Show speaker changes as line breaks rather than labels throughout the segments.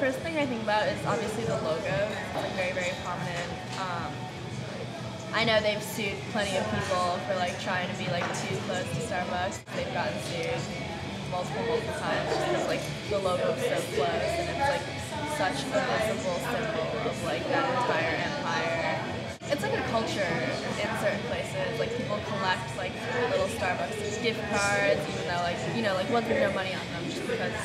first thing I think about is obviously the logo. It's like very, very prominent. I know they've sued plenty of people for like trying to be like too close to Starbucks. They've gotten sued multiple times just because like the logo is so close and it's like such a visible symbol of like that entire empire. It's like a culture in certain places. Like people collect like little Starbucks gift cards, even though like like ones with no money on them, just because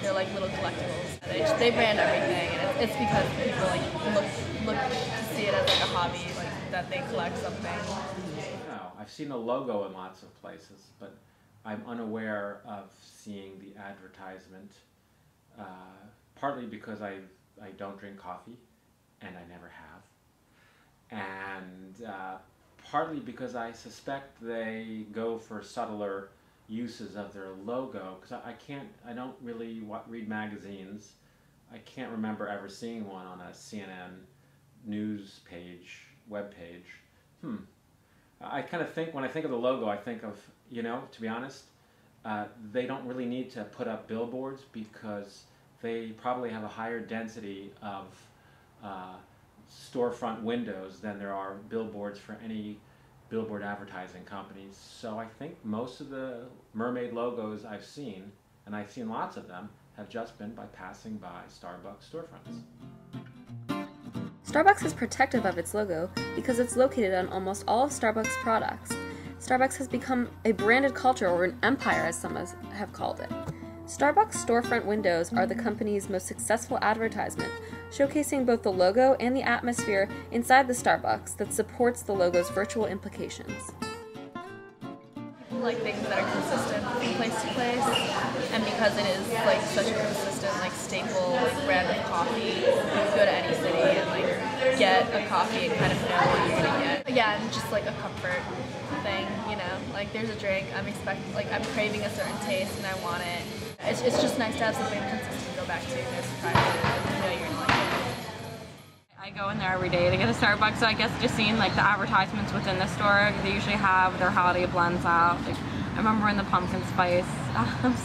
they're like little collectibles. They brand everything, and it's because people like look to see it as like a hobby, like that they collect something.
No, I've seen the logo in lots of places, but I'm unaware of seeing the advertisement. Partly because I don't drink coffee, and I never have, and partly because I suspect they go for subtler uses of their logo, because I don't really read magazines. I can't remember ever seeing one on a CNN news page, web page. I kind of think, when I think of the logo, I think of, to be honest, they don't really need to put up billboards because they probably have a higher density of storefront windows than there are billboards for any billboard advertising companies. So I think most of the mermaid logos I've seen, and I've seen lots of them, have just been by passing by Starbucks storefronts.
Starbucks is protective of its logo because it's located on almost all of Starbucks products. Starbucks has become a branded culture, or an empire as some have called it. Starbucks storefront windows are the company's most successful advertisement, showcasing both the logo and the atmosphere inside the Starbucks that supports the logo's virtual implications.
People like things that are consistent from place to place, and because it is like such a consistent like staple like brand of coffee, you can go to any city and like get a coffee and kind of know what you're gonna get. Yeah, and just like a comfort thing, like there's a drink, I'm craving a certain taste and I want it. It's just nice to have something consistent to go back to, no surprises, and you're gonna like it.
I go in there every day to get a Starbucks, so I guess just seeing like the advertisements within the store, they usually have their holiday blends out. Like, I remember when the pumpkin spice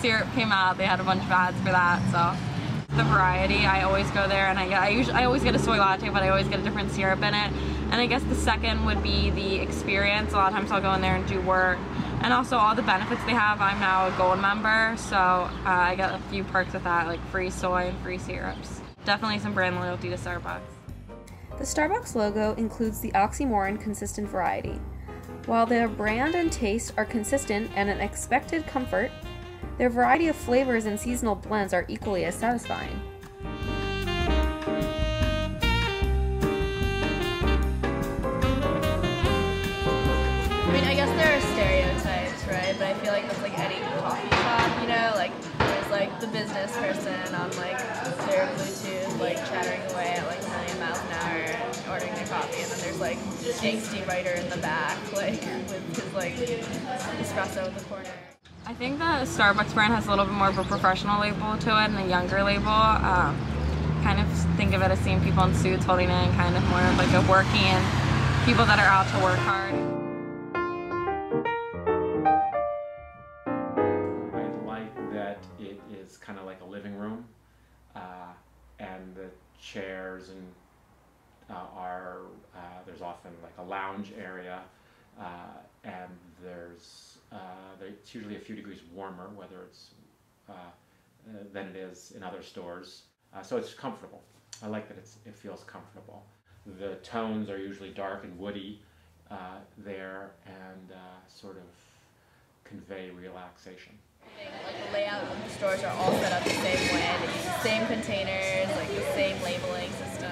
syrup came out, they had a bunch of ads for that. So the variety, I always go there, and I always get a soy latte, but I always get a different syrup in it. And I guess the second would be the experience. A lot of times I'll go in there and do work. And also all the benefits they have. I'm now a gold member, so I get a few perks with that, like free soy and free syrups. Definitely some brand loyalty to Starbucks.
The Starbucks logo includes the oxymoron consistent variety. While their brand and taste are consistent and an expected comfort, their variety of flavors and seasonal blends are equally as satisfying.
I guess there are stereotypes, right? But I feel like that's like any coffee shop, like there's like the business person on like their Bluetooth, like chattering away at like a million miles an hour, ordering their coffee, and then there's like angsty writer in the back, like with his like espresso in the corner.
I think the Starbucks brand has a little bit more of a professional label to it and a younger label. Kind of think of it as seeing people in suits holding it, and kind of more of like a working people that are out to work hard.
It is kind of like a living room, and the chairs and there's often like a lounge area, and it's usually a few degrees warmer, whether it's than it is in other stores. So it's comfortable. I like that it feels comfortable. The tones are usually dark and woody there, and sort of convey relaxation.
Like the layout of the stores are all set up the same way. They use the same containers, like the same labeling system.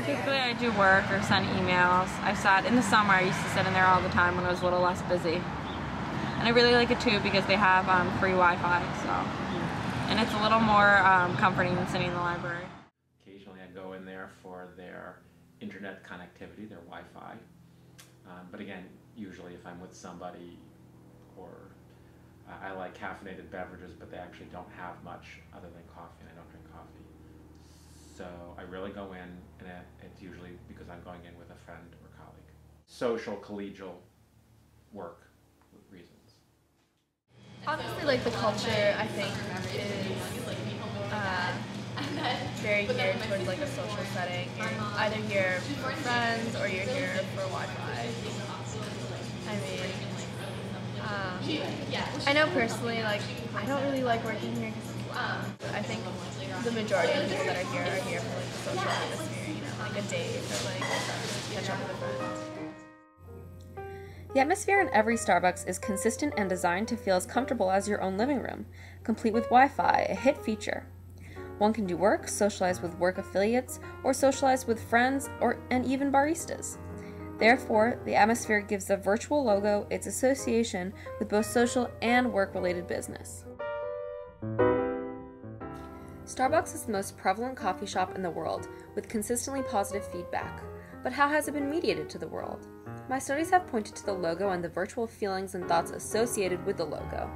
Typically I do work or send emails. In the summer I used to sit in there all the time when it was a little less busy. And I really like it too because they have free Wi-Fi, and it's a little more comforting than sitting in the library.
Occasionally I go in there for their internet connectivity, their Wi-Fi. But again, usually if I'm with somebody or I like caffeinated beverages, but they actually don't have much other than coffee, and I don't drink coffee. So I really go in, and it's usually because I'm going in with a friend or colleague. Social, collegial work reasons.
Honestly, like the culture, I think, is very geared towards like a social setting. You're either here for friends or you're here for Wi-Fi. I mean, I know personally, like, I don't really like working here because it's loud. I think the majority of the people that are here for like the social atmosphere, you know, like a date or like catch up with a friend.
The atmosphere in every Starbucks is consistent and designed to feel as comfortable as your own living room, complete with Wi-Fi, a hit feature. One can do work, socialize with work affiliates, or socialize with friends and even baristas. Therefore, the atmosphere gives the virtual logo its association with both social and work-related business. Starbucks is the most prevalent coffee shop in the world, with consistently positive feedback. But how has it been mediated to the world? My studies have pointed to the logo and the virtual feelings and thoughts associated with the logo.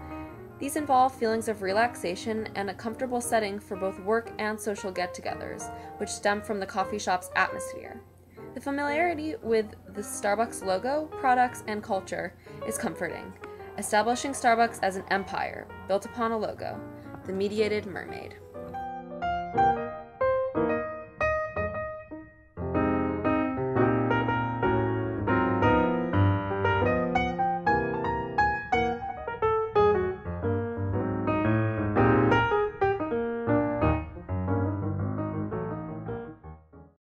These involve feelings of relaxation and a comfortable setting for both work and social get-togethers, which stem from the coffee shop's atmosphere. The familiarity with the Starbucks logo, products, and culture is comforting, establishing Starbucks as an empire built upon a logo, the Mediated Mermaid.